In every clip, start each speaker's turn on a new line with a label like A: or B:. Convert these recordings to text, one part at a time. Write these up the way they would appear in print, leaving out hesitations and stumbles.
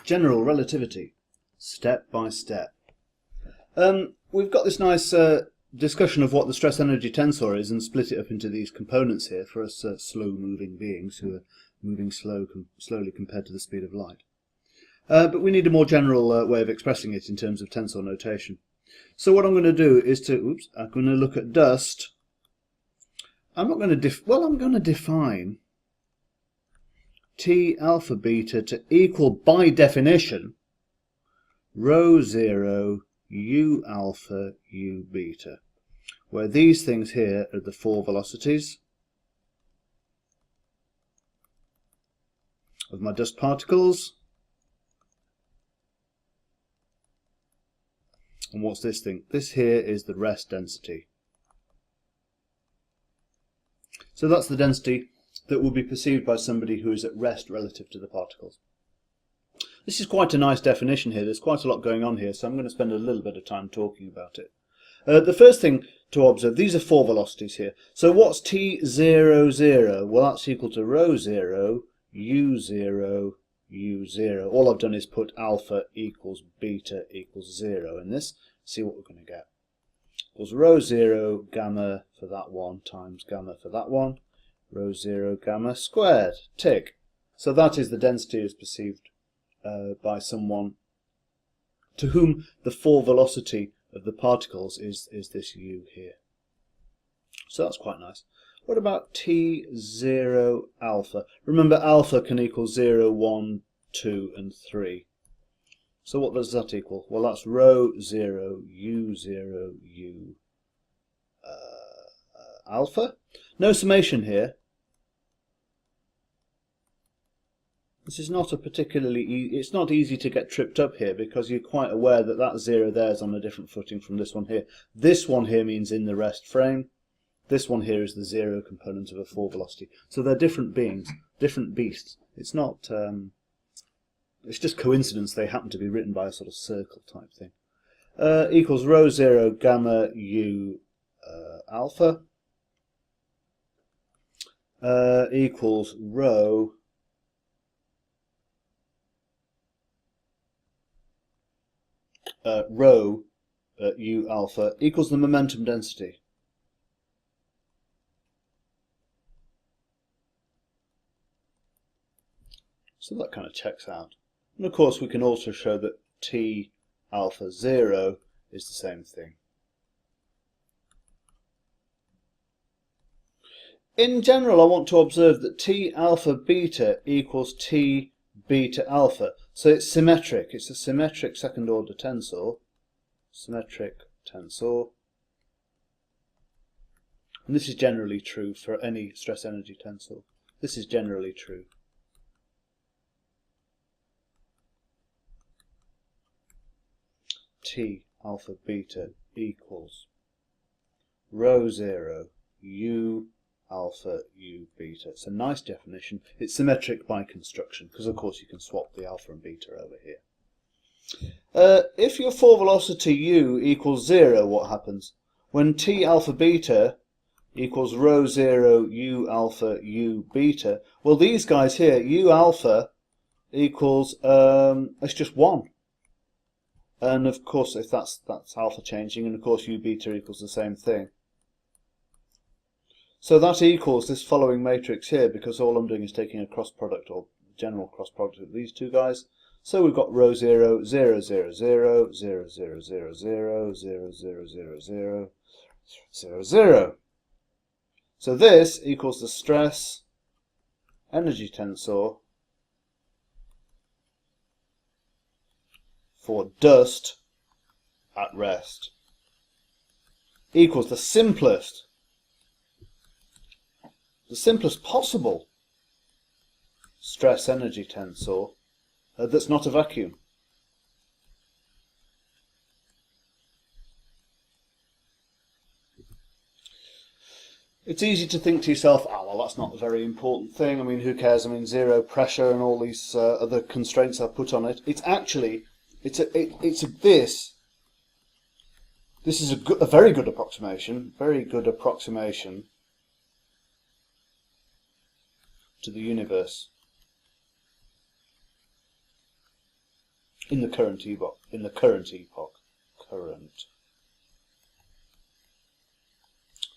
A: General relativity, step by step. We've got this nice discussion of what the stress energy tensor is and split it up into these components here for us slow moving beings who are moving slowly compared to the speed of light. But we need a more general way of expressing it in terms of tensor notation. So what I'm going to do is I'm going to look at dust. I'm not going to I'm going to define T alpha beta to equal, by definition, rho 0 u alpha u beta, where these things here are the four velocities of my dust particles. And what's this thing? This here is the rest density. So that's the density that will be perceived by somebody who is at rest relative to the particles. This is quite a nice definition here. There's quite a lot going on here, so I'm going to spend a little bit of time talking about it. The first thing to observe, these are four velocities here. So what's T0, 0? Well, that's equal to rho 0, u0, u0. All I've done is put alpha equals beta equals 0 in this. See what we're going to get. Equals rho 0 gamma for that one times gamma for that one. Rho 0 gamma squared. Tick. So that is the density as perceived by someone to whom the four velocity of the particles is this u here. So that's quite nice. What about T0 alpha? Remember, alpha can equal 0, 1, 2 and 3. So what does that equal? Well, that's rho 0 u0 u alpha. No summation here. This is not a particularly it's not easy to get tripped up here, because you're quite aware that that 0 there is on a different footing from this one here. This one here means in the rest frame. This one here is the 0 component of a 4 velocity. So they're different beings, different beasts. It's not it's just coincidence they happen to be written by a sort of circle type thing. Equals rho 0 gamma u alpha equals rho u alpha equals the momentum density. So that kind of checks out. And of course we can also show that T alpha 0 is the same thing. In general, I want to observe that T alpha beta equals T beta alpha. So it's symmetric. It's a symmetric second order tensor. Symmetric tensor. And this is generally true for any stress energy tensor. This is generally true. T alpha beta equals rho 0 u alpha u beta. It's a nice definition. It's symmetric by construction, because of course you can swap the alpha and beta over here. If your 4 velocity u equals 0, what happens? When T alpha beta equals rho 0 u alpha u beta, well, these guys here, u alpha equals it's just 1. And of course, if that's alpha changing, and of course u beta equals the same thing. So that equals this following matrix here, because all I'm doing is taking a cross product or general cross product of these two guys. So we've got rho 0, 0, 0, 0, 0, 0, 0, 0, 0, 0, 0, 0, 0, 0, 0. So this equals the stress energy tensor for dust at rest. Equals the simplest possible stress energy tensor that's not a vacuum. It's easy to think to yourself, oh, well, that's not a very important thing. I mean, who cares? I mean, zero pressure and all these other constraints I've put on it. It's actually, this is a very good approximation to the universe. in the current epoch.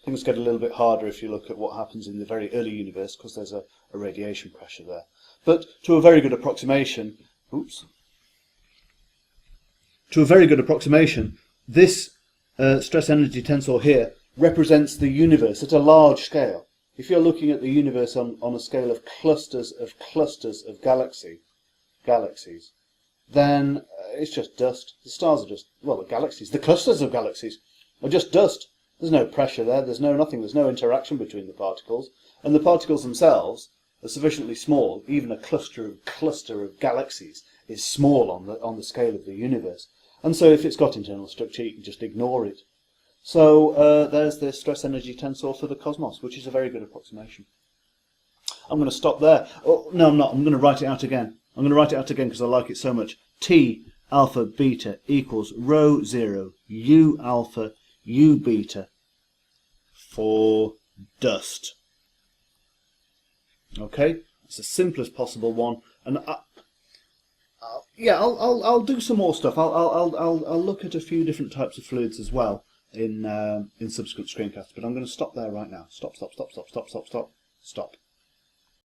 A: Things get a little bit harder if you look at what happens in the very early universe, because there's a radiation pressure there. But to a very good approximation, this stress energy tensor here represents the universe at a large scale. If you're looking at the universe on a scale of clusters of galaxies, then it's just dust. The stars are just, well, the galaxies, the clusters of galaxies are just dust. There's no pressure there, there's nothing, there's no interaction between the particles, and the particles themselves are sufficiently small. Even a cluster of galaxies is small on the scale of the universe. And so if it's got internal structure, you can just ignore it. So there's the stress energy tensor for the cosmos, which is a very good approximation. I'm going to stop there. Oh, no, I'm not. I'm going to write it out again. I'm going to write it out again because I like it so much. T alpha beta equals rho 0 U alpha U beta for dust. Okay, it's the simplest possible one, and I'll do some more stuff. I'll look at a few different types of fluids as well in subsequent screencasts. But I'm going to stop there right now. Stop.